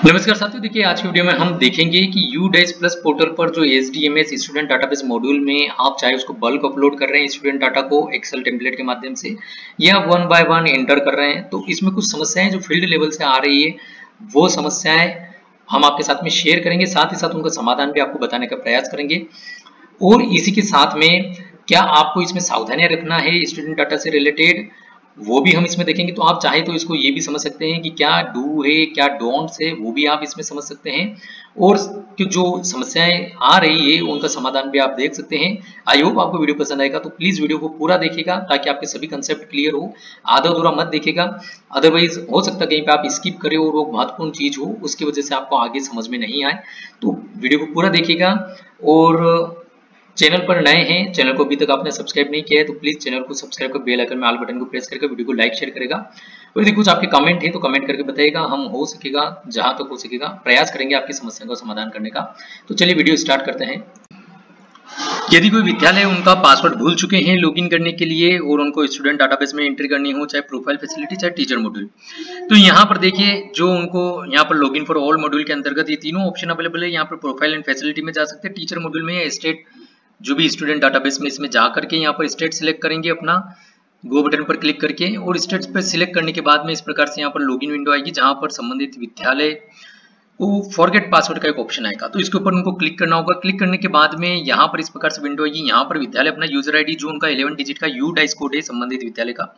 नमस्कार साथियों, देखिए आज की वीडियो में हम देखेंगे कि UDAIS प्लस पोर्टल पर जो HDMS स्टूडेंट डाटाबेस मॉड्यूल में आप चाहे उसको बल्क अपलोड कर रहे हैं स्टूडेंट डाटा को एक्सेल टेम्पलेट के माध्यम से या वन बाय वन एंटर कर रहे हैं, तो इसमें कुछ समस्याएं जो फील्ड लेवल से आ रही है वो समस्याएं हम आपके साथ में शेयर करेंगे, साथ ही साथ उनका समाधान भी आपको बताने का प्रयास करेंगे। और इसी के साथ में क्या आपको इसमें सावधानियां रखना है स्टूडेंट डाटा से रिलेटेड, वो भी हम इसमें देखेंगे। तो आप चाहे तो इसको ये भी समझ सकते हैं कि क्या डू है क्या डोंट्स है, वो भी आप इसमें समझ सकते हैं। और कि जो समस्याएं आ रही है उनका समाधान भी आप देख सकते हैं। आई होप आपको वीडियो पसंद आएगा, तो प्लीज वीडियो को पूरा देखिएगा ताकि आपके सभी कंसेप्ट क्लियर हो। आधा अधूरा मत देखिएगा, अदरवाइज हो सकता है कहीं पे आप स्किप करें और वो महत्वपूर्ण चीज हो उसकी वजह से आपको आगे समझ में नहीं आए। तो वीडियो को पूरा देखिएगा। और चैनल पर नए हैं, चैनल को अभी तक आपने सब्सक्राइब नहीं किया है तो प्लीज चैनल को सब्सक्राइब कर बेल आइकन में ऑल बटन को प्रेस करके वीडियो को लाइक शेयर करेगा। और यदि कुछ आपके कमेंट है तो कमेंट करके बताइएगा, हम हो सकेगा जहां तक हो सकेगा प्रयास करेंगे आपकी समस्या का समाधान करने का। तो चलिए वीडियो स्टार्ट करते हैं। यदि कोई विद्यालय उनका पासवर्ड भूल चुके हैं लॉगिन करने के लिए और उनको स्टूडेंट डाटाबेस में एंट्री करनी हो, चाहे प्रोफाइल फैसिलिटी चाहे टीचर मॉड्यूल, तो यहाँ पर देखिए जो उनको यहाँ पर लॉगिन फॉर ऑल मॉड्यूल के अंतर्गत ये तीनों ऑप्शन अवेलेबल है। यहाँ पर प्रोफाइल एंड फैसिलिटी में जा सकते हैं, टीचर मॉड्यूल में स्टेट जो भी स्टूडेंट डाटाबेस में इसमें जा करके यहाँ पर स्टेट सिलेक्ट करेंगे अपना गो बटन पर क्लिक करके, और स्टेट पर सिलेक्ट करने के बाद में इस प्रकार से यहाँ पर लॉगिन विंडो आएगी जहां पर संबंधित विद्यालय को फॉरगेट पासवर्ड का एक ऑप्शन आएगा। तो इसके ऊपर उनको क्लिक करना होगा। क्लिक करने के बाद में यहाँ पर इस प्रकार से विंडो आएगी। यहाँ पर विद्यालय अपना यूजर आईडी जो उनका 11 डिजिट का UDAIS कोड है संबंधित विद्यालय का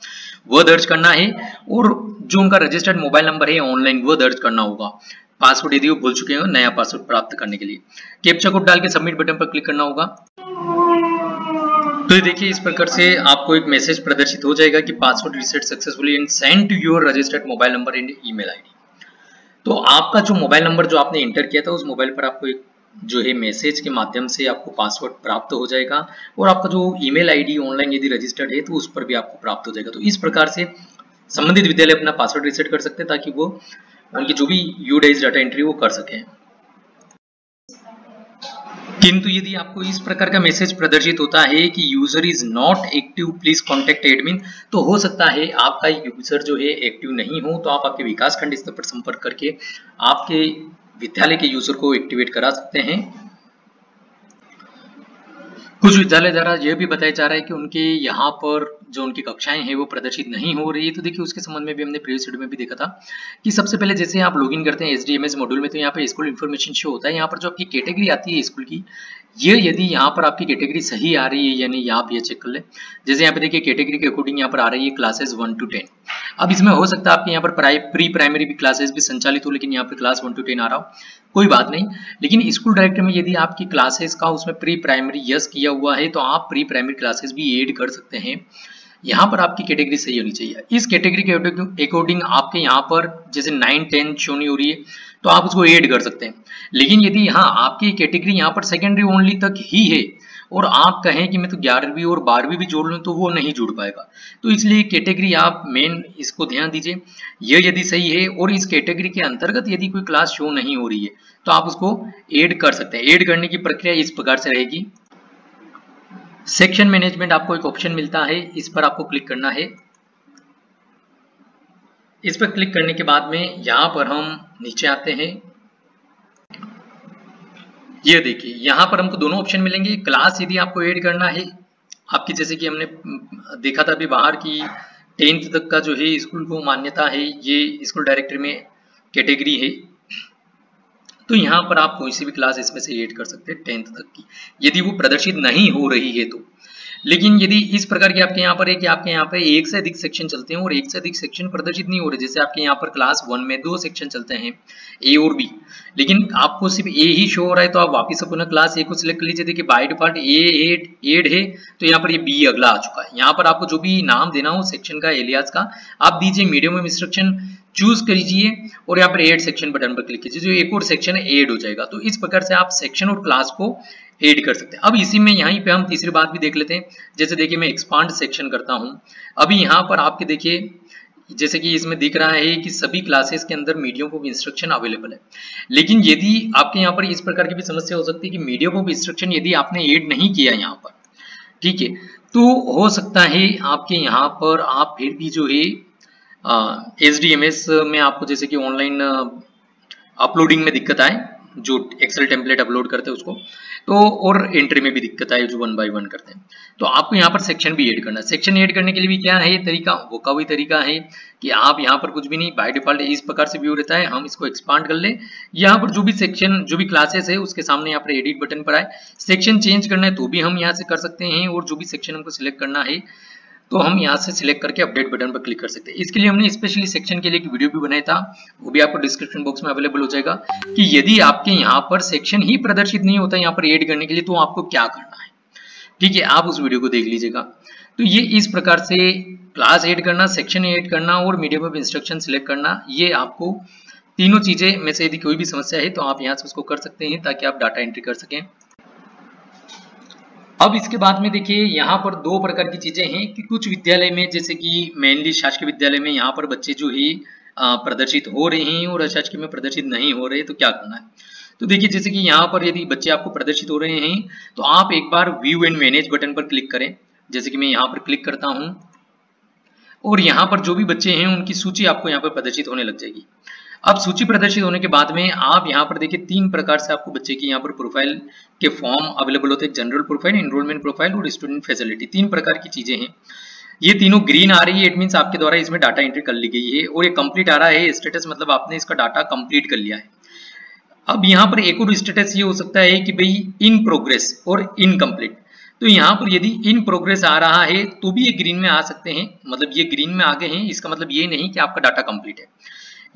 वह दर्ज करना है, और जो उनका रजिस्टर्ड मोबाइल नंबर है ऑनलाइन वह दर्ज करना होगा। पासवर्ड यदि वो भूल चुके हैं नया पासवर्ड प्राप्त करने के लिए कैप्चा कोड डाल के सबमिट बटन पर क्लिक करना होगा। तो देखिए इस प्रकार से आपको एक मैसेज प्रदर्शित हो जाएगा कि password reset successfully and send to your registered mobile number and email ID. तो आपका जो मोबाइल नंबर जो आपने एंटर किया था उस मोबाइल पर आपको एक जो है मैसेज के माध्यम से आपको पासवर्ड प्राप्त हो जाएगा, और आपका जो ईमेल आईडी ऑनलाइन यदि रजिस्टर्ड है तो उस पर भी आपको प्राप्त हो जाएगा। तो इस प्रकार से संबंधित विद्यालय अपना पासवर्ड रीसेट कर सकते हैं ताकि वो उनकी जो भी UDAIS डाटा एंट्री वो कर सकें। किंतु यदि आपको इस प्रकार का मैसेज प्रदर्शित होता है कि user is not active please contact admin, तो हो सकता है आपका यूजर जो है एक्टिव नहीं हो, तो आप आपके विकास खंड स्तर पर संपर्क करके आपके विद्यालय के यूजर को एक्टिवेट करा सकते हैं। कुछ विद्यालय द्वारा यह भी बताया जा रहा है कि उनके यहाँ पर जो उनकी कक्षाएं हैं वो प्रदर्शित नहीं हो रही है। तो देखिए उसके संबंध में भी हमने प्रीवियस वीडियो में भी देखा था कि सबसे पहले जैसे आप लॉगिन करते हैं HDMS मॉड्यूल में, तो यहाँ पे स्कूल इन्फॉर्मेशन शो होता है। यहाँ पर जो आपकी कैटेगरी आती है स्कूल की, ये यदि यहाँ पर आपकी कैटेगरी सही आ रही है यानी यहाँ आप ये चेक कर ले। जैसे यहाँ पे देखिए कैटेगरी के अकॉर्डिंग यहाँ पर आ रही है क्लासेस 1 to 10। अब इसमें हो सकता है आपके यहाँ पर प्री प्राइमरी भी क्लासेस भी संचालित हो, लेकिन यहाँ पर क्लास 1 to 10 आ रहा हो, कोई बात नहीं। लेकिन स्कूल डायरेक्टर में यदि आपकी क्लासेस का उसमें प्री प्राइमरी यस किया हुआ है तो आप प्री प्राइमरी क्लासेस भी ऐड कर सकते हैं। यहाँ पर आपकी कैटेगरी सही होनी चाहिए। इस कैटेगरी के अकॉर्डिंग आपके यहाँ पर जैसे 9 10 शो नहीं हो रही है तो आप उसको ऐड कर सकते हैं। लेकिन यदि यहाँ आपकी कैटेगरी यहाँ पर सेकेंडरी ओनली तक ही है और आप कहें कि मैं तो 11वीं और 12वीं भी जोड़ लूं, तो वो नहीं जुड़ पाएगा। तो इसलिए कैटेगरी आप मेन इसको ध्यान दीजिए, ये यदि सही है और इस कैटेगरी के अंतर्गत यदि कोई क्लास शो नहीं हो रही है तो आप उसको ऐड कर सकते हैं। ऐड करने की प्रक्रिया इस प्रकार से रहेगी। सेक्शन मैनेजमेंट आपको एक ऑप्शन मिलता है, इस पर आपको क्लिक करना है। इस पर क्लिक करने के बाद में यहां पर हम नीचे आते हैं। ये देखिए यहाँ पर हमको दोनों ऑप्शन मिलेंगे। क्लास यदि आपको ऐड करना है आपकी, जैसे कि हमने देखा था अभी बाहर की 10th तक का जो है स्कूल को मान्यता है, ये स्कूल डायरेक्टरी में कैटेगरी है, तो यहाँ पर आप कोई सी भी क्लास इसमें से ऐड कर सकते हैं 10th तक की, यदि वो प्रदर्शित नहीं हो रही है तो। लेकिन यदि इस प्रकार की आपके यहाँ पर है कि आपके यहाँ पे एक से अधिक सेक्शन चलते हैं और एक से अधिक सेक्शन प्रदर्शित नहीं हो रहे, जैसे आपके यहाँ पर क्लास 1 में 2 सेक्शन चलते हैं A और B, लेकिन आपको सिर्फ A ही शो हो रहा है, तो आप वापिस अपना क्लास A को सिलेक्ट कर लीजिए। देखिए बाय डिफॉल्ट A ऐड है, तो यहाँ पर ये B अगला आ चुका है। यहाँ पर आपको जो भी नाम देना हो सेक्शन का एलियास का आप दीजिए, मीडियम में इंस्ट्रक्शन चूज करिए और यहाँ पर ऐड सेक्शन बटन पर क्लिक कीजिए, जो एक और सेक्शन ऐड हो जाएगा। तो इस प्रकार से आप सेक्शन और क्लास को ऐड कर सकते हैं। अब इसी में यहीं पे हम तीसरी बात भी देख लेते हैं। जैसे देखिए मैं एक्सपांड सेक्शन करता हूं, अभी यहाँ पर आपके देखिए जैसे कि इसमें दिख रहा है कि सभी क्लासेस के अंदर मीडियम ऑफ इंस्ट्रक्शन अवेलेबल है। लेकिन यदि आपके यहाँ पर इस प्रकार की भी समस्या हो सकती है कि मीडियम ऑफ इंस्ट्रक्शन यदि आपने ऐड नहीं किया यहाँ पर, ठीक है, तो हो सकता है आपके यहाँ पर आप फिर भी जो है HDMS में आपको जैसे कि ऑनलाइन अपलोडिंग में दिक्कत आए जो एक्सेल टेम्पलेट अपलोड करते हैं उसको, तो और एंट्री में भी दिक्कत आए जो 1 बाय 1 करते हैं। तो आपको यहाँ पर सेक्शन भी ऐड करना है। सेक्शन ऐड करने के लिए भी क्या है तरीका, वो का वही तरीका है कि आप यहाँ पर कुछ भी नहीं, बाय डिफॉल्ट इस प्रकार से व्यू रहता है, हम इसको एक्सपांड कर ले। यहाँ पर जो भी सेक्शन जो भी क्लासेस है उसके सामने यहाँ पर एडिट बटन पर आए, सेक्शन चेंज करना है तो भी हम यहाँ से कर सकते हैं, और जो भी सेक्शन हमको सिलेक्ट करना है तो हम यहाँ से सिलेक्ट करके अपडेट बटन पर क्लिक कर सकते हैं। इसके लिए हमने स्पेशली सेक्शन के लिए एक वीडियो भी बनाया था, वो भी आपको डिस्क्रिप्शन बॉक्स में अवेलेबल हो जाएगा कि यदि आपके यहाँ पर सेक्शन ही प्रदर्शित नहीं होता यहाँ पर ऐड करने के लिए तो आपको क्या करना है। ठीक है, आप उस वीडियो को देख लीजिएगा। तो ये इस प्रकार से क्लास ऐड करना, सेक्शन ऐड करना और मीडियम ऑफ इंस्ट्रक्शन सिलेक्ट करना, ये आपको तीनों चीजें में से यदि कोई भी समस्या है तो आप यहाँ से उसको कर सकते हैं ताकि आप डाटा एंट्री कर सकें। अब इसके बाद में देखिए यहाँ पर दो प्रकार की चीजें हैं कि कुछ विद्यालय में जैसे कि मेनली शासकीय विद्यालय में यहाँ पर बच्चे जो ही प्रदर्शित हो रहे हैं और अशासकीय में प्रदर्शित नहीं हो रहे, तो क्या करना है। तो देखिए जैसे कि यहाँ पर यदि बच्चे आपको प्रदर्शित हो रहे हैं तो आप एक बार व्यू एंड मैनेज बटन पर क्लिक करें। जैसे कि मैं यहाँ पर क्लिक करता हूँ और यहाँ पर जो भी बच्चे हैं उनकी सूची आपको यहाँ पर प्रदर्शित होने लग जाएगी। अब सूची प्रदर्शित होने के बाद में आप यहाँ पर देखिए 3 प्रकार से आपको बच्चे की यहाँ पर प्रोफाइल के फॉर्म अवेलेबल होते हैं, जनरल प्रोफाइल, एनरोलमेंट प्रोफाइल और स्टूडेंट फैसिलिटी। 3 प्रकार की चीजें हैं, ये तीनों ग्रीन आ रही है, इट मींस आपके द्वारा इसमें डाटा एंट्री कर ली गई है, और ये कंप्लीट आ रहा है स्टेटस, मतलब आपने इसका डाटा कंप्लीट कर लिया है। अब यहाँ पर एक और स्टेटस ये हो सकता है कि भाई इन प्रोग्रेस और इनकम्प्लीट। तो यहाँ पर यदि इन प्रोग्रेस आ रहा है तो भी ये ग्रीन में आ सकते हैं, मतलब ये ग्रीन में आ गए हैं, इसका मतलब ये नहीं कि आपका डाटा कंप्लीट है।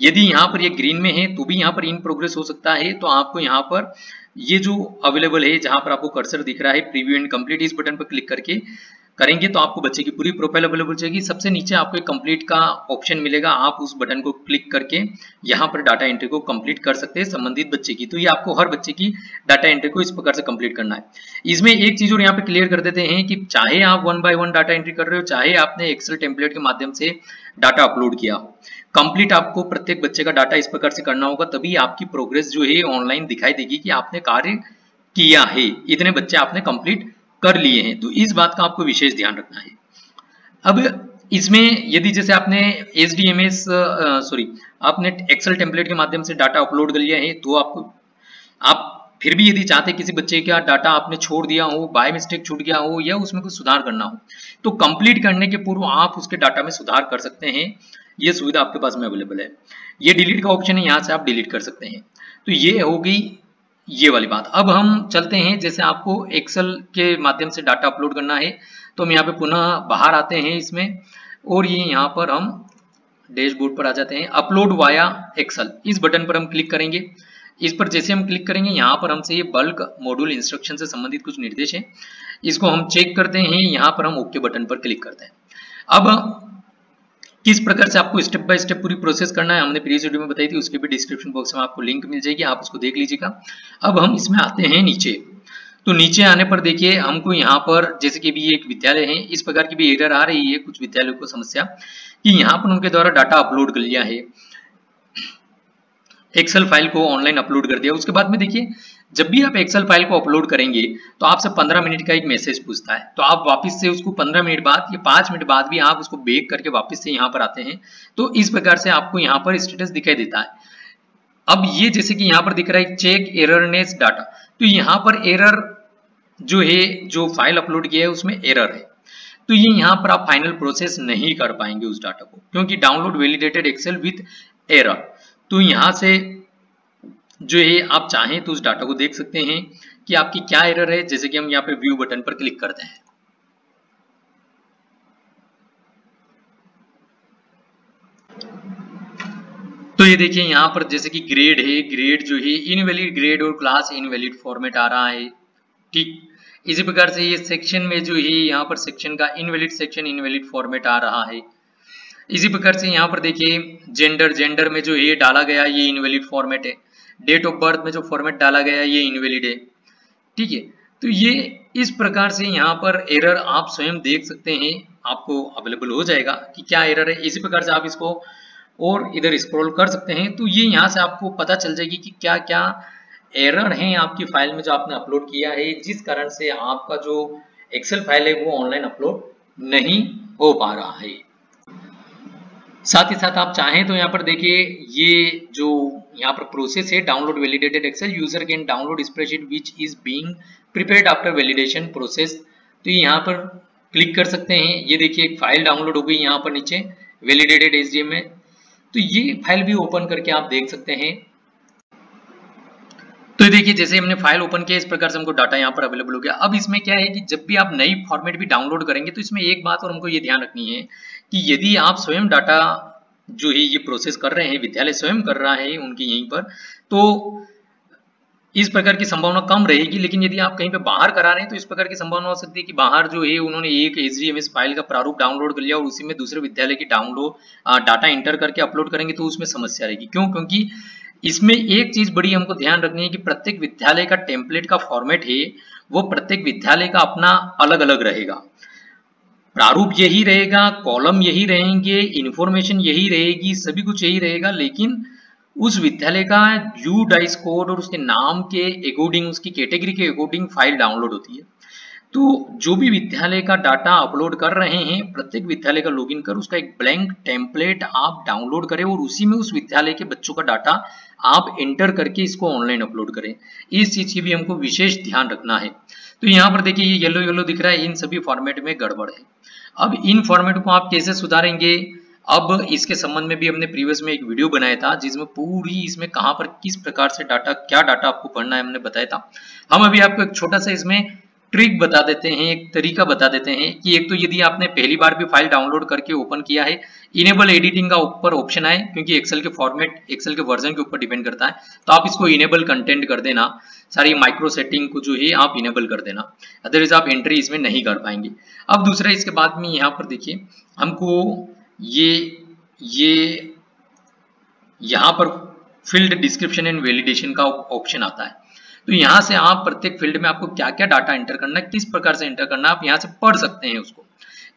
यदि यहाँ पर ये ग्रीन में है तो भी यहाँ पर इन प्रोग्रेस हो सकता है। तो आपको यहाँ पर ये जो अवेलेबल है, जहां पर आपको कर्सर दिख रहा है प्रीव्यू एंड कंप्लीट, इस बटन पर क्लिक करके करेंगे तो आपको बच्चे की पूरी प्रोफाइल अवेलेबल हो जाएगी। सबसे नीचे आपको एक कंप्लीट का ऑप्शन मिलेगा, आप उस बटन को क्लिक करके यहाँ पर डाटा एंट्री को कंप्लीट कर सकते हैं संबंधित बच्चे की। तो ये आपको हर बच्चे की डाटा एंट्री को इस प्रकार से कंप्लीट करना है। इसमें एक चीज और यहाँ पे क्लियर कर देते हैं कि चाहे आप 1 बाय 1 डाटा एंट्री कर रहे हो, चाहे आपने एक्सेल टेम्पलेट के माध्यम से डाटा अपलोड किया हो, कंप्लीट आपको प्रत्येक बच्चे का डाटा इस प्रकार से करना होगा, तभी आपकी प्रोग्रेस जो है ऑनलाइन दिखाई देगी कि आपने कार्य किया है, इतने बच्चे आपने कंप्लीट कर लिए हैं। तो इस बात का आपको विशेष ध्यान रखना है। अब इसमें यदि जैसे आपने आपने एक्सेल टेम्पलेट के माध्यम से डाटा अपलोड कर लिया है, तो आप फिर भी यदि चाहते किसी बच्चे का डाटा आपने छोड़ दिया हो, बाय मिस्टेक छूट गया हो या उसमें कुछ सुधार करना हो, तो कंप्लीट करने के पूर्व आप उसके डाटा में सुधार कर सकते हैं। ये सुविधा आपके पास में अवेलेबल है। ये डिलीट का ऑप्शन है, यहाँ से आप डिलीट कर सकते हैं। तो ये होगी ये वाली बात। अब हम चलते हैं, जैसे आपको एक्सेल के माध्यम से डाटा अपलोड करना है तो हम यहाँ पे पुनः बाहर आते हैं इसमें, और ये यहाँ पर हम डैशबोर्ड पर आ जाते हैं। अपलोड वाया एक्सेल, इस बटन पर हम क्लिक करेंगे। इस पर जैसे हम क्लिक करेंगे यहाँ पर हमसे ये बल्क मॉड्यूल इंस्ट्रक्शन से संबंधित कुछ निर्देश हैं, इसको हम चेक करते हैं। यहाँ पर हम ओके बटन पर क्लिक करते हैं। अब किस प्रकार से आपको स्टेप बाय स्टेप पूरी प्रोसेस करना है हमने प्रीवियस वीडियो में बताई थी, उसके भी डिस्क्रिप्शन बॉक्स में आपको लिंक मिल जाएगी, आप उसको देख लीजिएगा। अब हम इसमें आते हैं नीचे। तो नीचे आने पर देखिए हमको यहाँ पर जैसे कि भी एक विद्यालय है, इस प्रकार की भी एरर आ रही है कुछ विद्यालयों को समस्या कि यहाँ पर उनके द्वारा डाटा अपलोड कर लिया है, एक्सेल फाइल को ऑनलाइन अपलोड कर दिया। उसके बाद में देखिए जब भी आप एक्सेल फाइल को अपलोड करेंगे तो आपसे 15 मिनट का एक मैसेज पूछता है, तो आप वापस से उसको 15 मिनट बाद या 5 मिनट बाद भी आप उसको बैक करके वापस से यहाँ पर आते हैं। तो इस प्रकार से आपको यहाँ पर स्टेटस दिखाई देता है। अब ये जैसे कि यहाँ पर दिख रहा है चेक एररनेस डाटा, तो यहाँ पर एरर जो है, जो फाइल अपलोड किया है उसमें एरर है, तो ये यहाँ पर आप फाइनल प्रोसेस नहीं कर पाएंगे उस डाटा को, क्योंकि download validated excel with error. तो यहाँ से जो है आप चाहें तो उस डाटा को देख सकते हैं कि आपकी क्या एरर है। जैसे कि हम यहाँ पे व्यू बटन पर क्लिक करते हैं, तो ये देखिए यहाँ पर जैसे कि ग्रेड है, ग्रेड जो है इनवैलिड ग्रेड और क्लास इनवैलिड फॉर्मेट आ रहा है। ठीक इसी प्रकार से ये सेक्शन में जो है यहाँ पर सेक्शन का इनवैलिड सेक्शन इनवैलिड फॉर्मेट आ रहा है। इसी प्रकार से यहाँ पर देखिए जेंडर में जो है डाला गया ये इनवैलिड फॉर्मेट है, डेट ऑफ बर्थ में जो फॉर्मेट डाला गया ये इनवैलिड है। ठीक है, तो ये इस प्रकार से यहाँ पर एरर आप स्वयं देख सकते हैं, आपको अवेलेबल हो जाएगा कि क्या एरर है। इसी प्रकार से आप इसको और इधर स्क्रॉल कर सकते हैं, तो ये यहाँ से आपको पता चल जाएगी कि क्या क्या एरर है आपकी फाइल में जो आपने अपलोड किया है, जिस कारण से आपका जो एक्सेल फाइल है वो ऑनलाइन अपलोड नहीं हो पा रहा है। साथ ही साथ आप चाहें तो यहाँ पर देखिए ये जो यहाँ पर प्रोसेस है, download validated excel, user can download spreadsheet which is being prepared after validation process. तो यहाँ पर क्लिक कर सकते हैं। ये देखिए एक फाइल डाउनलोड हो गई यहाँ पर नीचे वैलिडेटेड एसडीएम में। तो ये फाइल भी ओपन करके आप देख सकते हैं। तो देखिए जैसे हमने फाइल ओपन किया, इस प्रकार से हमको डाटा यहाँ पर अवेलेबल हो गया। अब इसमें क्या है कि जब भी आप नई फॉर्मेट भी डाउनलोड करेंगे तो इसमें एक बात और हमको ये ध्यान रखनी है कि यदि आप स्वयं डाटा जो है ये प्रोसेस कर रहे हैं, विद्यालय स्वयं कर रहा है उनकी यहीं पर, तो इस प्रकार की संभावना कम रहेगी। लेकिन यदि आप कहीं पे बाहर करा रहे हैं तो इस प्रकार की संभावना हो सकती है कि बाहर जो है उन्होंने एक HDMS फाइल का प्रारूप डाउनलोड कर लिया और उसी में दूसरे विद्यालय की डाटा इंटर करके अपलोड करेंगे तो उसमें समस्या रहेगी। क्यों? क्योंकि इसमें एक चीज बड़ी हमको ध्यान रखनी है कि प्रत्येक विद्यालय का टेम्पलेट का फॉर्मेट है वो प्रत्येक विद्यालय का अपना अलग अलग रहेगा। प्रारूप यही रहेगा, कॉलम यही रहेंगे, इंफॉर्मेशन यही रहेगी, सभी कुछ यही रहेगा, लेकिन उस विद्यालय का UDICE कोड और उसके नाम के अकॉर्डिंग, उसकी कैटेगरी के अकॉर्डिंग फाइल डाउनलोड होती है। तो जो भी विद्यालय का डाटा अपलोड कर रहे हैं, प्रत्येक विद्यालय का लॉगिन कर उसका एक ब्लैंक टेम्पलेट आप डाउनलोड करें और उसी में उस विद्यालय के बच्चों का डाटा आप एंटर करके इसको ऑनलाइन अपलोड करें। इस चीज की भी हमको विशेष ध्यान रखना है। तो यहाँ पर देखिए ये येलो येलो दिख रहा है, इन सभी फॉर्मेट में गड़बड़ है। अब इन फॉर्मेट को आप कैसे सुधारेंगे? अब इसके संबंध में भी हमने प्रीवियस में एक वीडियो बनाया था जिसमें पूरी इसमें कहां पर किस प्रकार से डाटा, क्या डाटा आपको पढ़ना है हमने बताया था। हम अभी आपको एक छोटा सा इसमें ट्रिक बता देते हैं, एक तरीका बता देते हैं कि एक तो यदि आपने पहली बार भी फाइल डाउनलोड करके ओपन किया है, इनेबल एडिटिंग का ऊपर ऑप्शन आए, क्योंकि एक्सेल के फॉर्मेट एक्सेल के वर्जन के ऊपर डिपेंड करता है, तो आप इसको इनेबल कंटेंट कर देना, सारी माइक्रो सेटिंग को जो है आप इनेबल कर देना, अदरवाइज आप एंट्री इसमें नहीं कर पाएंगे। अब दूसरा इसके बाद में यहाँ पर देखिए हमको ये यहाँ पर फील्ड डिस्क्रिप्शन एंड वैलिडेशन का ऑप्शन आता है। तो यहाँ से आप प्रत्येक फील्ड में आपको क्या क्या डाटा एंटर करना है, किस प्रकार से एंटर करना है, आप यहाँ से पढ़ सकते हैं उसको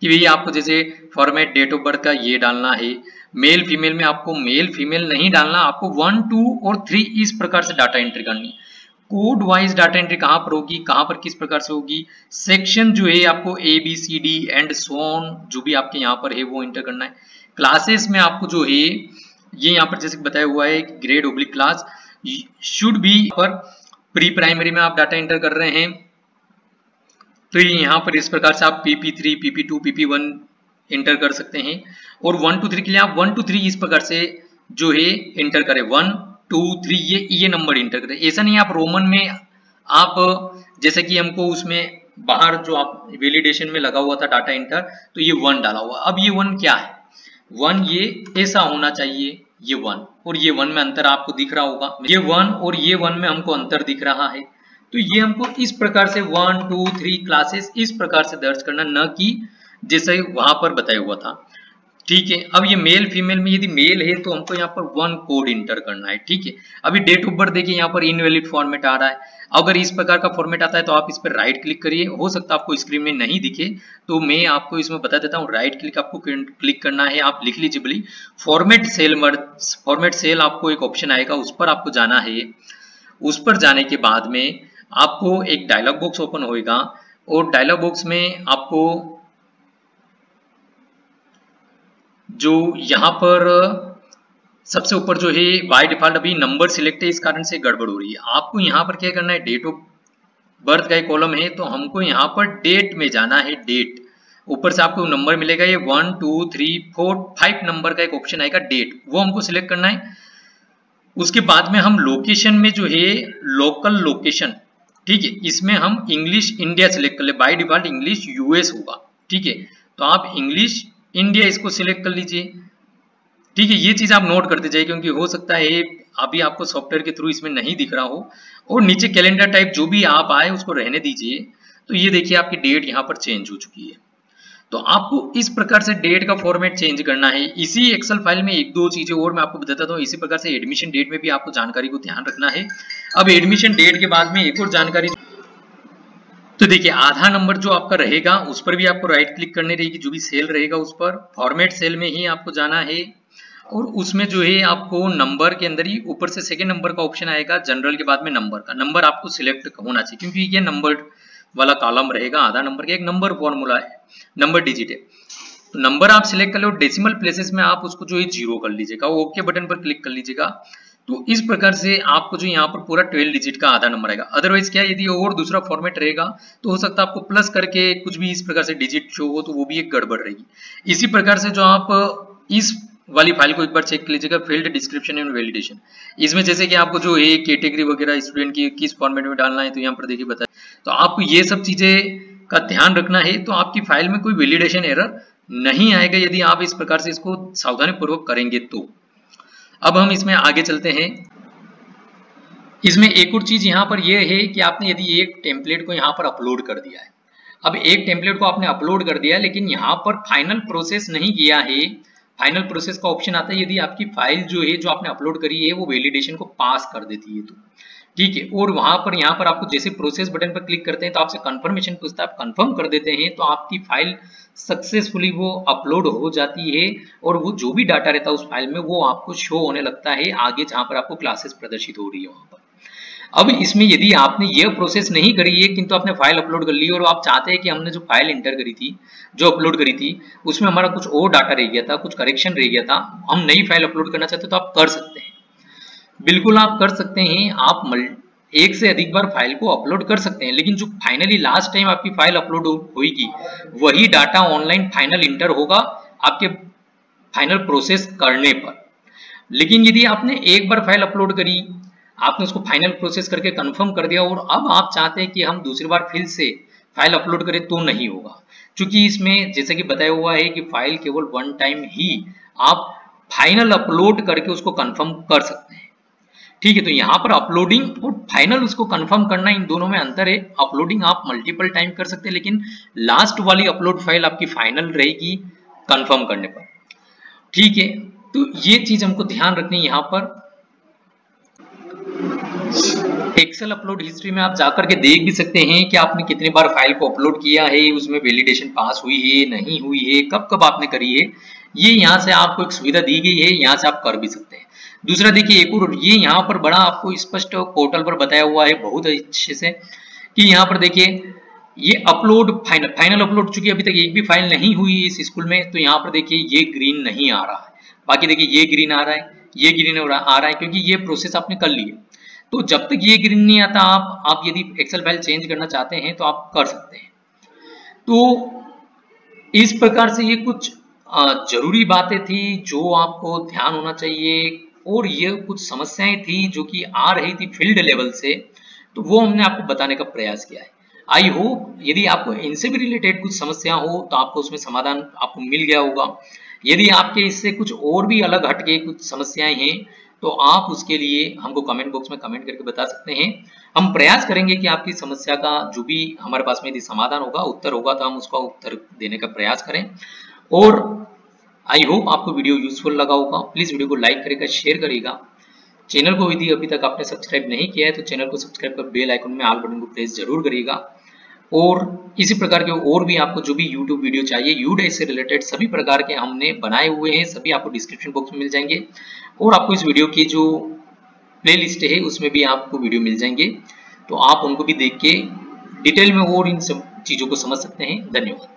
कि भैया आपको जैसे फॉर्मेट डेट ऑफ बर्थ का ये डालना है, मेल फीमेल में आपको मेल फीमेल नहीं डालना, आपको 1, 2 और 3 इस प्रकार से डाटा एंट्री करनी है। कोड वाइज डाटा एंट्री कहाँ पर होगी, कहाँ पर किस प्रकार से होगी, सेक्शन जो है आपको ABCD एंड सो ऑन जो भी आपके यहाँ पर है वो एंटर करना है। क्लासेस में आपको जो है ये यहाँ पर जैसे बताया हुआ है grade oblique class should be पर प्री प्राइमरी में आप डाटा एंटर कर रहे हैं, तो यहाँ पर इस प्रकार से आप PP3, PP2, PP1 एंटर कर सकते हैं। और 1, 2, 3 के लिए आप 1, 2, 3 इस प्रकार से जो है एंटर करें, 1, 2, 3 ये नंबर एंटर करें। ऐसा नहीं आप रोमन में आप जैसे कि हमको उसमें बाहर जो आप वैलिडेशन में लगा हुआ था डाटा एंटर, तो ये 1 डाला हुआ। अब ये 1 क्या है, 1 ये ऐसा होना चाहिए, ये 1 और ये 1 में अंतर आपको दिख रहा होगा, ये 1 और ये 1 में हमको अंतर दिख रहा है। तो ये हमको इस प्रकार से 1, 2, 3 क्लासेस इस प्रकार से दर्ज करना, न कि जैसे वहां पर बताया हुआ था। ठीक है, अब ये मेल फीमेल में यदि मेल है तो हमको यहाँ पर 1 कोड इंटर करना है। ठीक है, अभी डेट ऑफ बर्थ देखिए यहाँ पर इनवैलिड फॉर्मेट आ रहा है। अगर इस प्रकार का फॉर्मेट आता है तो आप इस पर राइट क्लिक करिए, हो सकता है आपको स्क्रीन में नहीं दिखे तो मैं आपको इसमें बता देता हूँ। राइट क्लिक आपको क्लिक करना है, आप लिख लीजिए भली फॉर्मेट सेल आपको एक ऑप्शन आएगा, उस पर आपको जाना है। उस पर जाने के बाद में आपको एक डायलॉग बॉक्स ओपन होएगा और डायलॉग बॉक्स में आपको जो यहाँ पर सबसे ऊपर जो है बाय डिफॉल्ट अभी नंबर सिलेक्ट है, इस कारण से गड़बड़ हो रही है। आपको यहाँ पर क्या करना है, डेट ऑफ बर्थ का एक कॉलम है तो हमको यहाँ पर डेट में जाना है। डेट ऊपर से आपको नंबर मिलेगा, ये 1, 2, 3, 4, 5 नंबर का एक ऑप्शन आएगा डेट, वो हमको सिलेक्ट करना है। उसके बाद में हम लोकेशन में जो है लोकल लोकेशन, ठीक है, इसमें हम इंग्लिश इंडिया सिलेक्ट कर ले, बाय डिफॉल्ट इंग्लिश US होगा। ठीक है, तो आप इंग्लिश इंडिया इसको सिलेक्ट कर लीजिए। ठीक है, ये चीज आप नोट करते जाइए क्योंकि हो सकता है अभी आपको सॉफ्टवेयर के थ्रू इसमें नहीं दिख रहा हो। और नीचे कैलेंडर टाइप जो भी आप आए उसको रहने दीजिए। तो ये देखिए आपकी डेट यहाँ पर चेंज हो चुकी है। तो आपको इस प्रकार से डेट का फॉर्मेट चेंज करना है। इसी एक्सेल फाइल में एक दो चीजें और मैं आपको बताता हूँ। इसी प्रकार से एडमिशन डेट में भी आपको जानकारी को ध्यान रखना है। अब एडमिशन डेट के बाद में एक और जानकारी, तो देखिए आधा नंबर जो आपका रहेगा उस पर भी आपको राइट क्लिक करनी रहेगी, जो भी सेल रहेगा उस पर फॉर्मेट सेल में ही आपको जाना है। और उसमें जो है आपको नंबर के अंदर ही ऊपर से सेकंड नंबर का ऑप्शन आएगा, जनरल के बाद में नंबर का, नंबर आपको सिलेक्ट होना चाहिए क्योंकि ये नंबर वाला कॉलम रहेगा। आधा नंबर का एक नंबर फॉर्मूला है, नंबर डिजिट है, तो नंबर आप सिलेक्ट कर लो, डेसिमल प्लेसेस में आप उसको जो है 0 कर लीजिएगा, ओके बटन पर क्लिक कर लीजिएगा। तो इस प्रकार से आपको जो यहाँ पर पूरा 12 डिजिट का आधा नंबर आएगा। अदरवाइज क्या, यदि और दूसरा फॉर्मेट रहेगा तो हो सकता है आपको प्लस करके कुछ भी इस प्रकार से डिजिट शो हो, तो वो भी एक गड़बड़ रहेगी। इसी प्रकार से जो आप इस वाली फाइल को एक बार चेक कर लीजिएगा, फील्ड डिस्क्रिप्शन एंड वैलिडेशन, इसमें जैसे कि आपको जो है कैटेगरी वगैरह स्टूडेंट की किस फॉर्मेट में डालना है, तो यहाँ पर देखिए बताए। तो आपको ये सब चीजें का ध्यान रखना है, तो आपकी फाइल में कोई वैलिडेशन एरर नहीं आएगा यदि आप इस प्रकार से इसको सावधानी पूर्वक करेंगे तो। अब हम इसमें आगे चलते हैं। इसमें एक और चीज यहाँ पर यह है कि आपने यदि एक टेम्पलेट को यहाँ पर अपलोड कर दिया है, अब एक टेम्पलेट को आपने अपलोड कर दिया लेकिन यहाँ पर फाइनल प्रोसेस नहीं किया है, फाइनल प्रोसेस का ऑप्शन आता है यदि आपकी फाइल जो है जो आपने अपलोड करी है वो वैलिडेशन को पास कर देती है तो ठीक है। और वहां पर यहाँ पर आपको जैसे प्रोसेस बटन पर क्लिक करते हैं तो आपसे कंफर्मेशन पूछता है, आप कंफर्म कर देते हैं तो आपकी फाइल सक्सेसफुली वो अपलोड हो जाती है और वो जो भी डाटा रहता है उस फाइल में वो आपको शो होने लगता है आगे जहां पर आपको क्लासेस प्रदर्शित हो रही है वहां पर। अब इसमें यदि आपने यह प्रोसेस नहीं करी है किंतु आपने फाइल अपलोड कर ली और आप चाहते हैं कि हमने जो फाइल इंटर करी थी, जो अपलोड करी थी, उसमें हमारा कुछ और डाटा रह गया था, कुछ करेक्शन रह गया था, हम नई फाइल अपलोड करना चाहते हैं, तो आप कर सकते हैं, बिल्कुल आप कर सकते हैं। आप एक से अधिक बार फाइल को अपलोड कर सकते हैं, लेकिन जो फाइनली लास्ट टाइम आपकी फाइल अपलोड होगी वही डाटा ऑनलाइन फाइनल इंटर होगा आपके फाइनल प्रोसेस करने पर। लेकिन यदि आपने एक बार फाइल अपलोड करी, आपने उसको फाइनल प्रोसेस करके कंफर्म कर दिया और अब आप चाहते हैं कि हम दूसरी बार फिर से फाइल अपलोड करें, तो नहीं होगा, क्योंकि इसमें जैसे कि बताया हुआ है कि फाइल केवल वन टाइम ही आप फाइनल अपलोड करके उसको कंफर्म कर सकते हैं, ठीक है। तो यहाँ पर अपलोडिंग और फाइनल उसको कंफर्म करना, इन दोनों में अंतर है। अपलोडिंग आप मल्टीपल टाइम कर सकते हैं, लेकिन लास्ट वाली अपलोड फाइल आपकी फाइनल रहेगी कंफर्म करने पर, ठीक है। तो ये चीज हमको ध्यान रखनी है। यहाँ पर एक्सेल अपलोड हिस्ट्री में आप जाकर के देख भी सकते हैं कि आपने कितनी बार फाइल को अपलोड किया है, उसमें वैलिडेशन पास हुई है नहीं हुई है, कब कब आपने करी है, ये यहाँ से आपको एक सुविधा दी गई है, यहाँ से आप कर भी सकते हैं। दूसरा देखिए एक और ये यहाँ पर बड़ा आपको स्पष्ट पोर्टल पर बताया हुआ है बहुत अच्छे से कि यहाँ पर देखिए ये अपलोड फाइनल अपलोड, चूंकि अभी तक एक भी फाइल नहीं हुई इस स्कूल में, तो यहाँ पर देखिए ये ग्रीन नहीं आ रहा है, बाकी देखिए ये ग्रीन आ रहा है, ये ग्रीन आ रहा है, क्योंकि ये प्रोसेस आपने कर ली है। तो जब तक ये ग्रीन नहीं आता आप यदि एक्सेल फाइल चेंज करना चाहते हैं तो आप कर सकते हैं। तो इस प्रकार से ये कुछ जरूरी बातें थी जो आपको ध्यान होना चाहिए, और ये कुछ समस्याएं थी जो कि आ रही थी फील्ड लेवल से, तो वो हमने आपको बताने का प्रयास किया है। आई होप यदि आपको इनसे भी रिलेटेड कुछ समस्या हो तो आपको उसमें समाधान आपको मिल गया होगा। यदि आपके इससे कुछ और भी अलग हटके कुछ समस्याएं हैं तो आप उसके लिए हमको कमेंट बॉक्स में कमेंट करके बता सकते हैं। हम प्रयास करेंगे कि आपकी समस्या का जो भी हमारे पास में यदि समाधान होगा, उत्तर होगा, तो हम उसका उत्तर देने का प्रयास करें। और आई होप आपको वीडियो यूजफुल लगा होगा। प्लीज वीडियो को लाइक करेगा, शेयर करेगा। चैनल को यदि अभी तक आपने सब्सक्राइब नहीं किया है तो चैनल को सब्सक्राइब कर बेल आइकन में ऑल बटन को प्रेस जरूर करिएगा। और इसी प्रकार के और भी आपको जो भी YouTube वीडियो चाहिए यूडाइस से रिलेटेड सभी प्रकार के हमने बनाए हुए हैं, सभी आपको डिस्क्रिप्शन बॉक्स में मिल जाएंगे, और आपको इस वीडियो की जो प्लेलिस्ट है उसमें भी आपको वीडियो मिल जाएंगे, तो आप उनको भी देख के डिटेल में और इन सब चीजों को समझ सकते हैं। धन्यवाद।